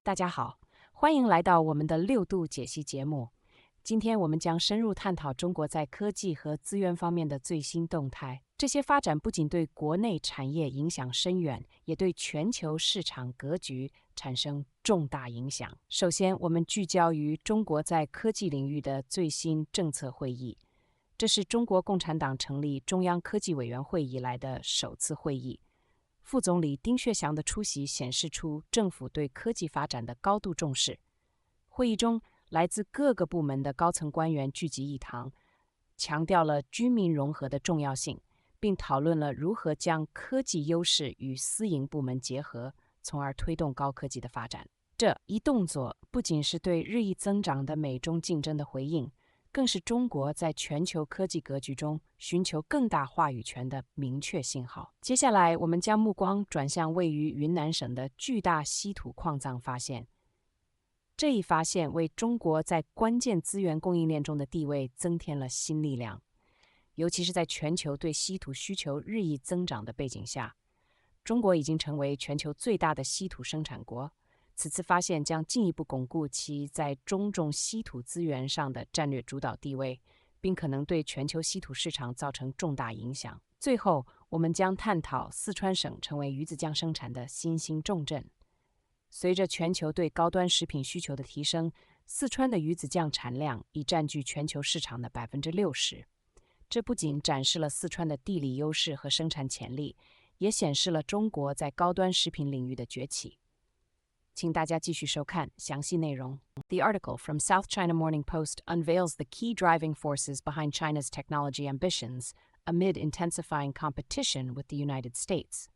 大家好，欢迎来到我们的六度解析节目。今天我们将深入探讨中国在科技和资源方面的最新动态。这些发展不仅对国内产业影响深远，也对全球市场格局产生重大影响。首先，我们聚焦于中国在科技领域的最新政策会议。这是中国共产党成立中央科技委员会以来的首次会议。副总理丁薛祥的出席显示出政府对科技发展的高度重视。会议中，来自各个部门的高层官员聚集一堂，强调了军民融合的重要性，并讨论了如何将科技优势与私营部门结合，从而推动高科技的发展。这一动作不仅是对日益增长的美中竞争的回应，更是中国在全球科技格局中寻求更大话语权的明确信号。接下来，我们将目光转向位于云南省的巨大稀土矿藏发现。这一发现为中国在关键资源供应链中的地位增添了新力量，尤其是在全球对稀土需求日益增长的背景下，中国已经成为全球最大的稀土生产国。此次发现将进一步巩固其在中重稀土资源上的战略主导地位，并可能对全球稀土市场造成重大影响。最后，我们将探讨四川省成为鱼子酱生产的新兴重镇。随着全球对高端食品需求的提升，四川的鱼子酱产量已占据全球市场的60%。这不仅展示了四川的地理优势和生产潜力，也显示了中国在高端食品领域的崛起。请大家继续收看详细内容。The article from South China Morning Post unveils the key driving forces behind China's technology ambitions amid intensifying competition with the United States.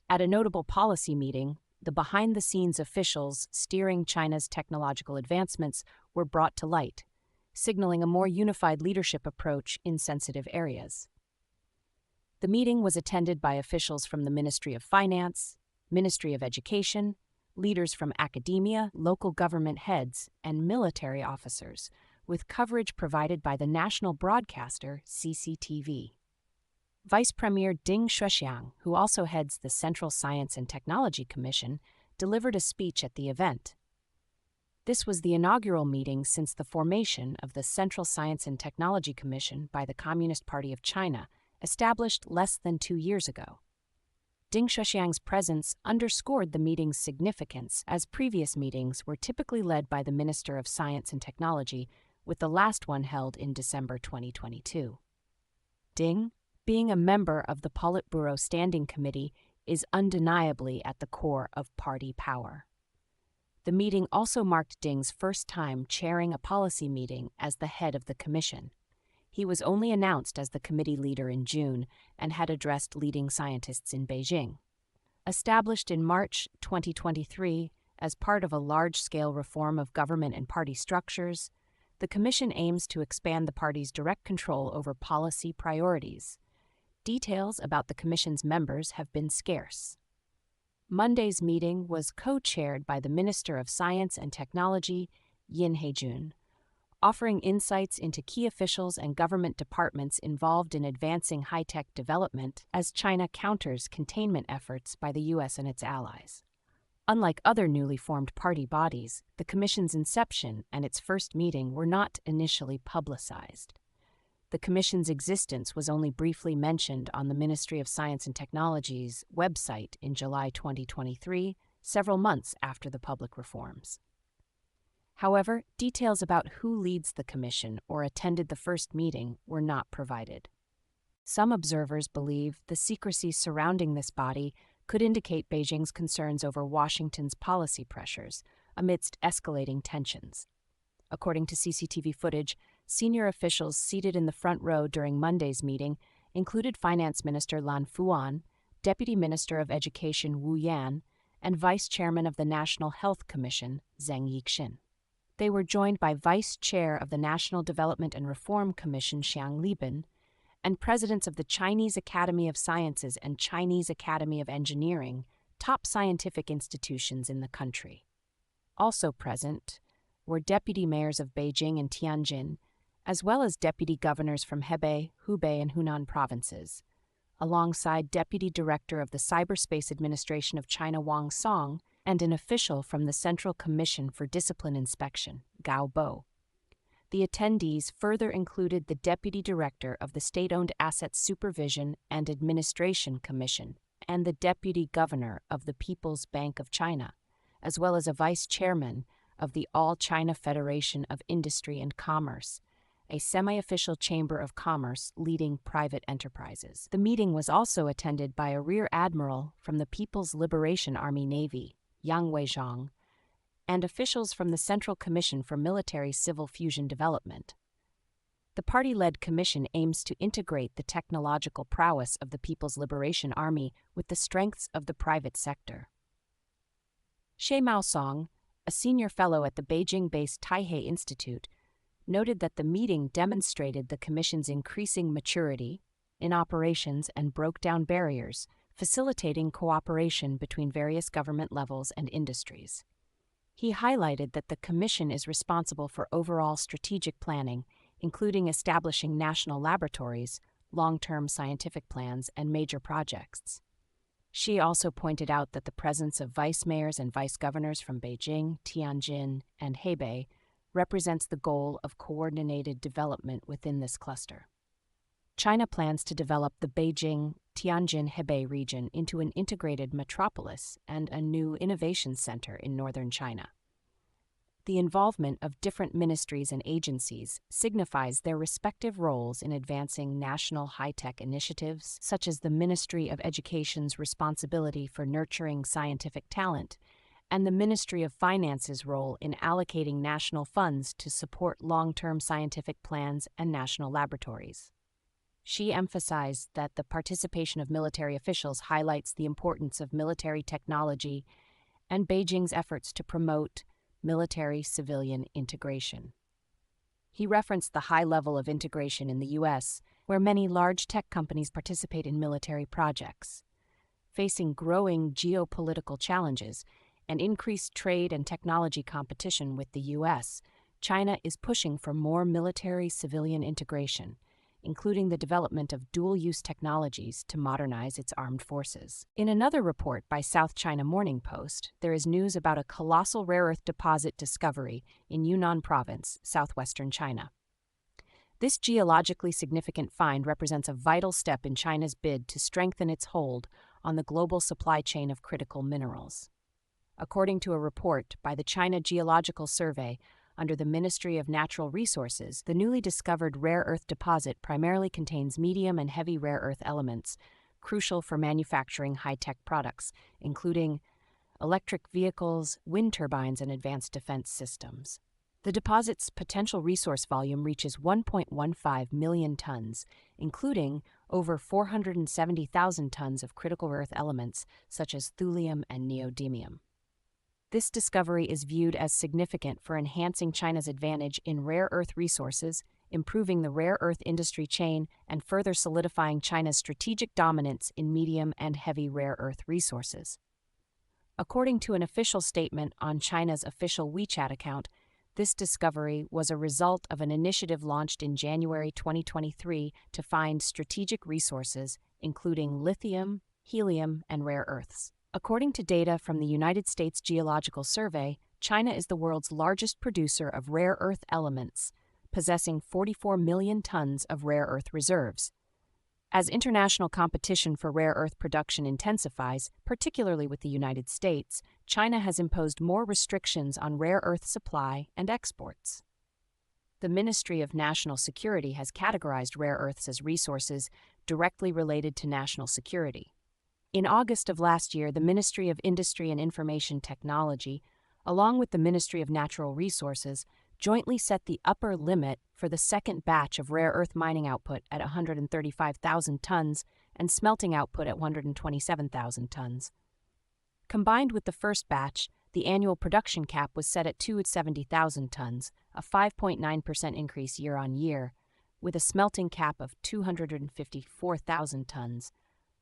At a notable policy meeting, the behind-the-scenes officials steering China's technological advancements were brought to light, signaling a more unified leadership approach in sensitive areas. The meeting was attended by officials from the Ministry of Finance, Ministry of Education, leaders from academia, local government heads, and military officers, with coverage provided by the national broadcaster CCTV. Vice Premier Ding Xuexiang, who also heads the Central Science and Technology Commission, delivered a speech at the event. This was the inaugural meeting since the formation of the Central Science and Technology Commission by the Communist Party of China, established less than 2 years ago. Ding Xuexiang's presence underscored the meeting's significance, as previous meetings were typically led by the Minister of Science and Technology, with the last one held in December 2022. Ding, being a member of the Politburo Standing Committee, is undeniably at the core of party power. The meeting also marked Ding's first time chairing a policy meeting as the head of the commission. He was only announced as the committee leader in June and had addressed leading scientists in Beijing. Established in March 2023 as part of a large-scale reform of government and party structures, the commission aims to expand the party's direct control over policy priorities. Details about the commission's members have been scarce. Monday's meeting was co-chaired by the Minister of Science and Technology, Yin Hejun, offering insights into key officials and government departments involved in advancing high-tech development as China counters containment efforts by the U.S. and its allies. Unlike other newly formed party bodies, the Commission's inception and its first meeting were not initially publicized. The Commission's existence was only briefly mentioned on the Ministry of Science and Technology's website in July 2023, several months after the public reforms. However, details about who leads the commission or attended the first meeting were not provided. Some observers believe the secrecy surrounding this body could indicate Beijing's concerns over Washington's policy pressures amidst escalating tensions. According to CCTV footage, senior officials seated in the front row during Monday's meeting included Finance Minister Lan Fuan, Deputy Minister of Education Wu Yan, and Vice Chairman of the National Health Commission Zhang Yixin. They were joined by Vice Chair of the National Development and Reform Commission Xiang Liben and presidents of the Chinese Academy of Sciences and Chinese Academy of Engineering, top scientific institutions in the country. Also present were deputy mayors of Beijing and Tianjin, as well as deputy governors from Hebei, Hubei, and Hunan provinces, alongside Deputy Director of the Cyberspace Administration of China Wang Song and an official from the Central Commission for Discipline Inspection, GAOBO. The attendees further included the Deputy Director of the State-Owned Assets Supervision and Administration Commission and the Deputy Governor of the People's Bank of China, as well as a Vice Chairman of the All China Federation of Industry and Commerce, a semi-official chamber of commerce leading private enterprises. The meeting was also attended by a Rear Admiral from the People's Liberation Army Navy, Yang Weizhang, and officials from the Central Commission for Military Civil Fusion Development. The party-led commission aims to integrate the technological prowess of the People's Liberation Army with the strengths of the private sector. Xie Maosong, a senior fellow at the Beijing-based Taihei Institute, noted that the meeting demonstrated the Commission's increasing maturity in operations and broke down barriers, facilitating cooperation between various government levels and industries. He highlighted that the Commission is responsible for overall strategic planning, including establishing national laboratories, long-term scientific plans, and major projects. She also pointed out that the presence of vice mayors and vice governors from Beijing, Tianjin, and Hebei represents the goal of coordinated development within this cluster. China plans to develop the Beijing-Tianjin-Hebei region into an integrated metropolis and a new innovation center in northern China. The involvement of different ministries and agencies signifies their respective roles in advancing national high-tech initiatives, such as the Ministry of Education's responsibility for nurturing scientific talent, and the Ministry of Finance's role in allocating national funds to support long-term scientific plans and national laboratories. She emphasized that the participation of military officials highlights the importance of military technology and Beijing's efforts to promote military-civilian integration. He referenced the high level of integration in the U.S., where many large tech companies participate in military projects. Facing growing geopolitical challenges and increased trade and technology competition with the U.S., China is pushing for more military-civilian integration, including the development of dual-use technologies to modernize its armed forces. In another report by South China Morning Post, there is news about a colossal rare earth deposit discovery in Yunnan Province, southwestern China. This geologically significant find represents a vital step in China's bid to strengthen its hold on the global supply chain of critical minerals. According to a report by the China Geological Survey, under the Ministry of Natural Resources, the newly discovered rare earth deposit primarily contains medium and heavy rare earth elements, crucial for manufacturing high-tech products, including electric vehicles, wind turbines, and advanced defense systems. The deposit's potential resource volume reaches 1.15 million tons, including over 470,000 tons of critical rare earth elements such as thulium and neodymium. This discovery is viewed as significant for enhancing China's advantage in rare earth resources, improving the rare earth industry chain, and further solidifying China's strategic dominance in medium and heavy rare earth resources. According to an official statement on China's official WeChat account, this discovery was a result of an initiative launched in January 2023 to find strategic resources, including lithium, helium, and rare earths. According to data from the United States Geological Survey, China is the world's largest producer of rare earth elements, possessing 44 million tons of rare earth reserves. As international competition for rare earth production intensifies, particularly with the United States, China has imposed more restrictions on rare earth supply and exports. The Ministry of National Security has categorized rare earths as resources directly related to national security. In August of last year, the Ministry of Industry and Information Technology, along with the Ministry of Natural Resources, jointly set the upper limit for the second batch of rare earth mining output at 135,000 tons and smelting output at 127,000 tons. Combined with the first batch, the annual production cap was set at 270,000 tons, a 5.9% increase year-on-year, with a smelting cap of 254,000 tons,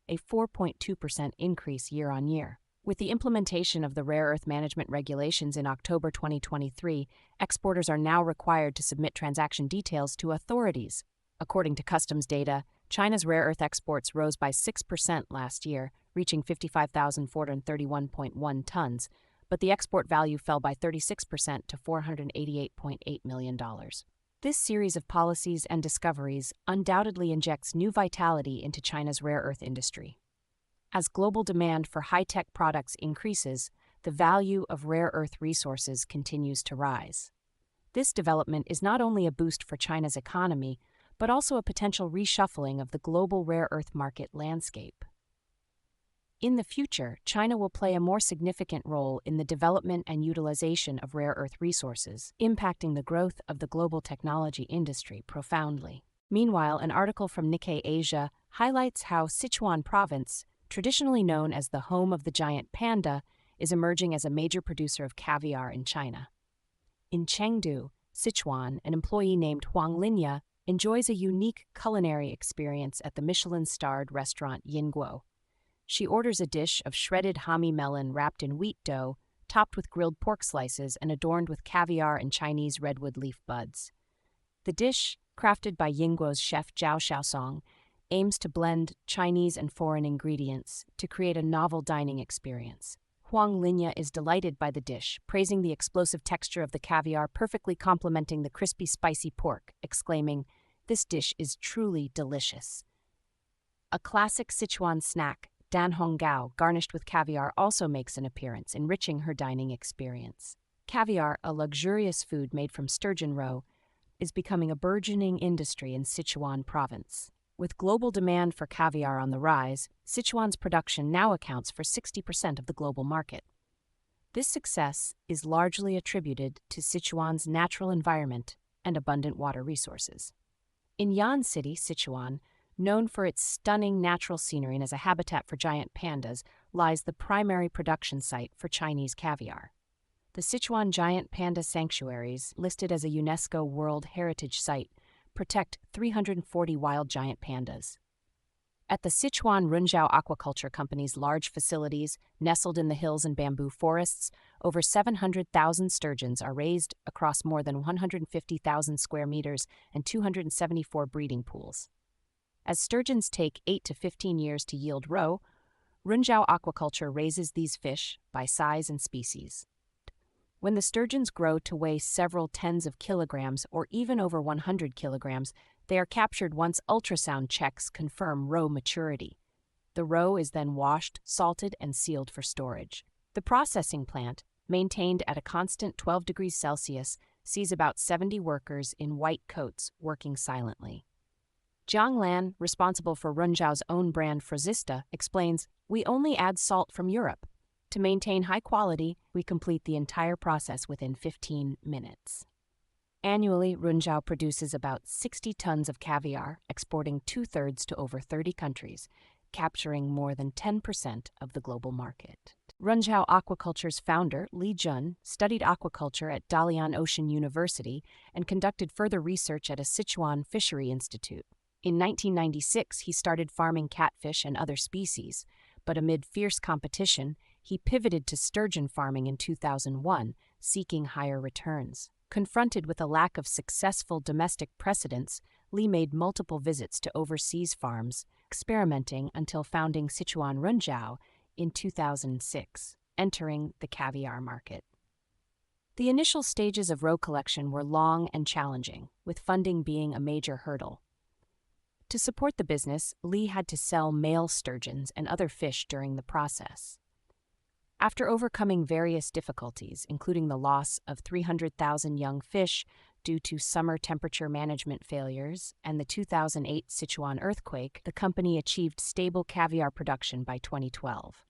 a 4.2% increase year-on-year. With the implementation of the Rare Earth Management Regulations in October 2023, exporters are now required to submit transaction details to authorities. According to customs data, China's rare earth exports rose by 6% last year, reaching 55,431.1 tons, but the export value fell by 36% to $488.8 million. This series of policies and discoveries undoubtedly injects new vitality into China's rare earth industry. As global demand for high-tech products increases, the value of rare earth resources continues to rise. This development is not only a boost for China's economy, but also a potential reshuffling of the global rare earth market landscape. In the future, China will play a more significant role in the development and utilization of rare earth resources, impacting the growth of the global technology industry profoundly. Meanwhile, an article from Nikkei Asia highlights how Sichuan Province, traditionally known as the home of the giant panda, is emerging as a major producer of caviar in China. In Chengdu, Sichuan, an employee named Huang Linya enjoys a unique culinary experience at the Michelin-starred restaurant Yinguo. She orders a dish of shredded hami melon wrapped in wheat dough, topped with grilled pork slices and adorned with caviar and Chinese redwood leaf buds. The dish, crafted by Yinguo's chef Zhao Xiaosong, aims to blend Chinese and foreign ingredients to create a novel dining experience. Huang Linya is delighted by the dish, praising the explosive texture of the caviar perfectly complementing the crispy, spicy pork, exclaiming, "This dish is truly delicious." A classic Sichuan snack, danhonggao, garnished with caviar, also makes an appearance, enriching her dining experience. Caviar, a luxurious food made from sturgeon roe, is becoming a burgeoning industry in Sichuan Province. With global demand for caviar on the rise, Sichuan's production now accounts for 60% of the global market. This success is largely attributed to Sichuan's natural environment and abundant water resources. In Yan City, Sichuan, known for its stunning natural scenery and as a habitat for giant pandas, lies the primary production site for Chinese caviar. The Sichuan Giant Panda Sanctuaries, listed as a UNESCO World Heritage Site, protect 340 wild giant pandas. At the Sichuan Runjiao Aquaculture Company's large facilities, nestled in the hills and bamboo forests, over 700,000 sturgeons are raised across more than 150,000 square meters and 274 breeding pools. As sturgeons take 8 to 15 years to yield roe, Runjiao Aquaculture raises these fish by size and species. When the sturgeons grow to weigh several tens of kilograms or even over 100 kilograms, they are captured once ultrasound checks confirm roe maturity. The roe is then washed, salted, and sealed for storage. The processing plant, maintained at a constant 12 degrees Celsius, sees about 70 workers in white coats working silently. Jiang Lan, responsible for Runjiao's own brand Frozista, explains, "We only add salt from Europe. To maintain high quality, we complete the entire process within 15 minutes." Annually, Runjiao produces about 60 tons of caviar, exporting 2/3 to over 30 countries, capturing more than 10% of the global market. Runjiao Aquaculture's founder, Li Jun, studied aquaculture at Dalian Ocean University and conducted further research at a Sichuan Fishery Institute. In 1996, he started farming catfish and other species, but amid fierce competition, he pivoted to sturgeon farming in 2001, seeking higher returns. Confronted with a lack of successful domestic precedents, Li made multiple visits to overseas farms, experimenting until founding Sichuan Runjiao in 2006, entering the caviar market. The initial stages of roe collection were long and challenging, with funding being a major hurdle. To support the business, Li had to sell male sturgeons and other fish during the process. After overcoming various difficulties, including the loss of 300,000 young fish due to summer temperature management failures and the 2008 Sichuan earthquake, the company achieved stable caviar production by 2012.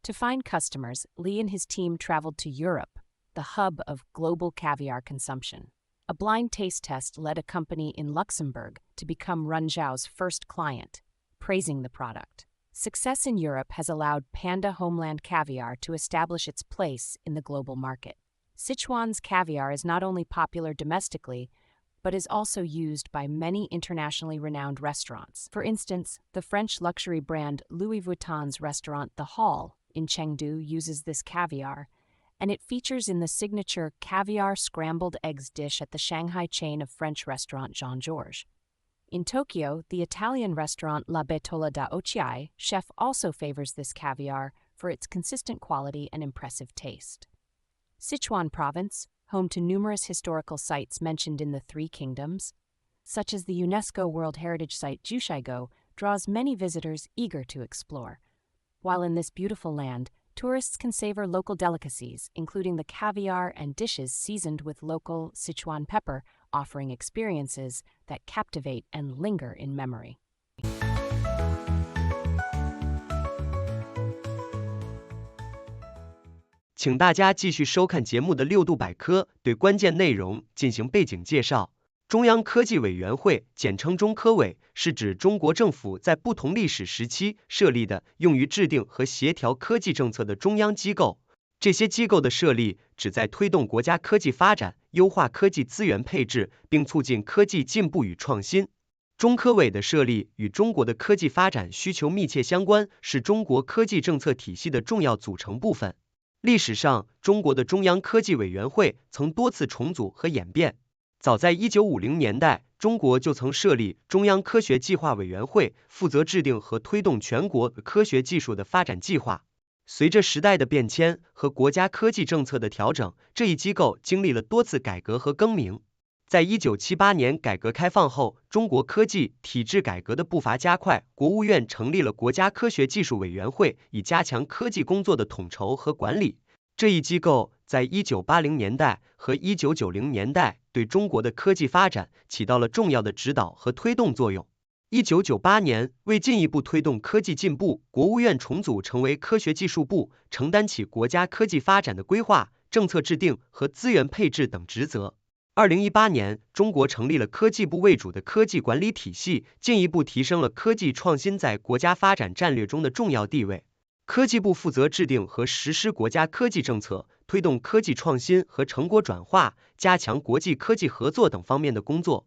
To find customers, Li and his team traveled to Europe, the hub of global caviar consumption. A blind taste test led a company in Luxembourg to become Runjiao's first client, praising the product. Success in Europe has allowed Panda Homeland Caviar to establish its place in the global market. Sichuan's caviar is not only popular domestically, but is also used by many internationally renowned restaurants. For instance, the French luxury brand Louis Vuitton's restaurant The Hall in Chengdu uses this caviar, and it features in the signature caviar scrambled eggs dish at the Shanghai chain of French restaurant Jean-Georges. In Tokyo, the Italian restaurant La Bettola da Ochiai chef also favors this caviar for its consistent quality and impressive taste. Sichuan Province, home to numerous historical sites mentioned in the Three Kingdoms, such as the UNESCO World Heritage Site Jiushaigo, draws many visitors eager to explore. While in this beautiful land, tourists can savor local delicacies, including the caviar and dishes seasoned with local Sichuan pepper, offering experiences that captivate and linger in memory. 请大家继续收看节目的六度百科，对关键内容进行背景介绍。中央科技委员会，简称中科委，是指中国政府在不同历史时期设立的用于制定和协调科技政策的中央机构。这些机构的设立旨在推动国家科技发展，优化科技资源配置，并促进科技进步与创新。中科委的设立与中国的科技发展需求密切相关，是中国科技政策体系的重要组成部分。历史上，中国的中央科技委员会曾多次重组和演变。早在1950年代，中国就曾设立中央科学计划委员会，负责制定和推动全国科学技术的发展计划。随着时代的变迁和国家科技政策的调整，这一机构经历了多次改革和更名。在1978年改革开放后，中国科技体制改革的步伐加快，国务院成立了国家科学技术委员会，以加强科技工作的统筹和管理。这一机构在1980年代和1990年代对中国的科技发展起到了重要的指导和推动作用。1998年，为进一步推动科技进步，国务院重组成为科学技术部，承担起国家科技发展的规划、政策制定和资源配置等职责。2018年，中国成立了科技部为主的科技管理体系，进一步提升了科技创新在国家发展战略中的重要地位。科技部负责制定和实施国家科技政策，推动科技创新和成果转化，加强国际科技合作等方面的工作。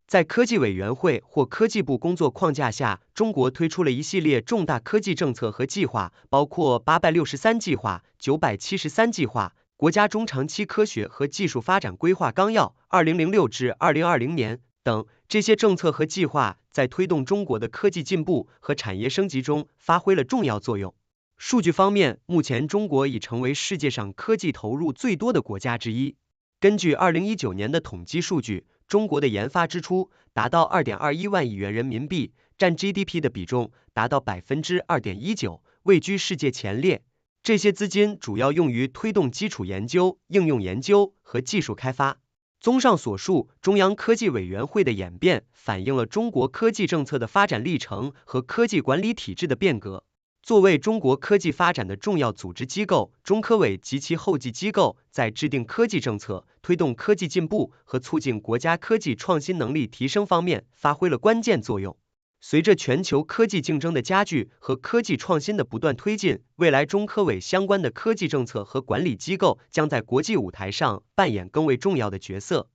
在科技委员会或科技部工作框架下，中国推出了一系列重大科技政策和计划，包括863计划、973计划、国家中长期科学和技术发展规划纲要2006至2020年等。这些政策和计划在推动中国的科技进步和产业升级中发挥了重要作用。数据方面，目前中国已成为世界上科技投入最多的国家之一。根据2019年的统计数据，中国的研发支出达到2.21万亿元人民币，占 GDP 的比重达到 2.19%， 位居世界前列。这些资金主要用于推动基础研究、应用研究和技术开发。综上所述，中央科技委员会的演变反映了中国科技政策的发展历程和科技管理体制的变革。作为中国科技发展的重要组织机构，中科委及其后继机构在制定科技政策、推动科技进步和促进国家科技创新能力提升方面发挥了关键作用。随着全球科技竞争的加剧和科技创新的不断推进，未来中科委相关的科技政策和管理机构将在国际舞台上扮演更为重要的角色。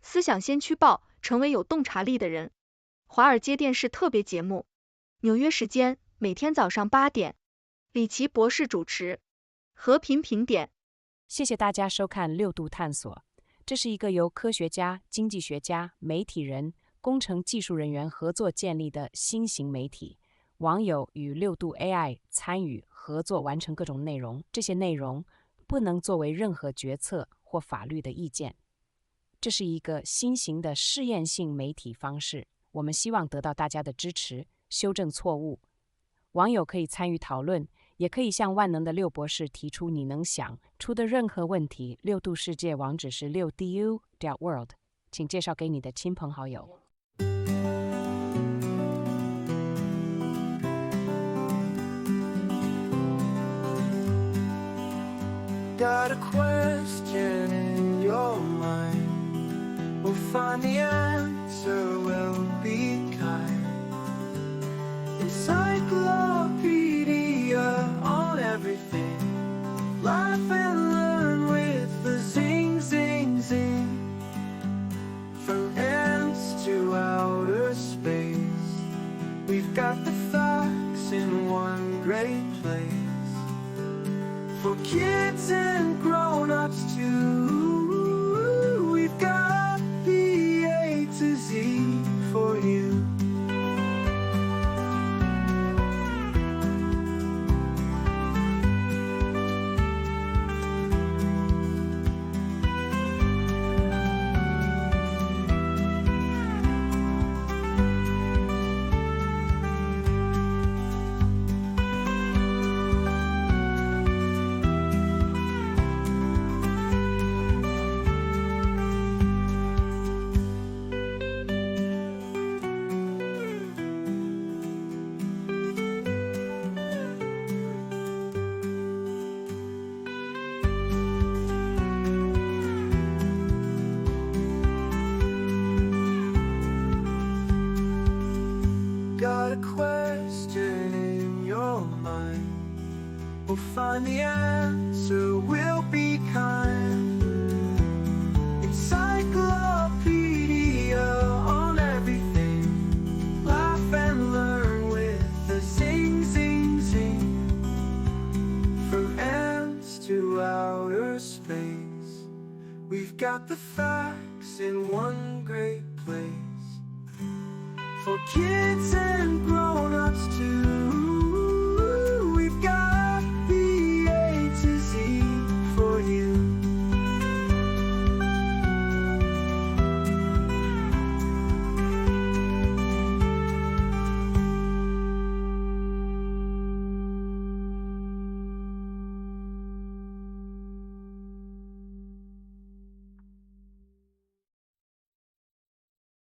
思想先驱报，成为有洞察力的人。华尔街电视特别节目，纽约时间每天早上8点，李奇博士主持。和平评点。谢谢大家收看六度探索，这是一个由科学家、经济学家、媒体人、工程技术人员合作建立的新型媒体。网友与六度 AI 参与合作完成各种内容，这些内容不能作为任何决策或法律的意见。这是一个新型的试验性媒体方式，我们希望得到大家的支持，修正错误。网友可以参与讨论，也可以向万能的六博士提出你能想出的任何问题。六度世界网址是6du.world， 请介绍给你的亲朋好友。Got a question in your mind, we'll find the answer, we'll be kind. Encyclopedia on everything, laugh and learn with the zing, zing, zing. From ants to outer space, we've got the facts in one great place. For kids and grown-ups too, we've got the A to Z for you. a question in your mind, we'll find the answer, we'll be kind. Encyclopedia on everything, laugh and learn with the zing, zing, zing. From ants to outer space, we've got the facts in one great place. For kids and grown-ups too.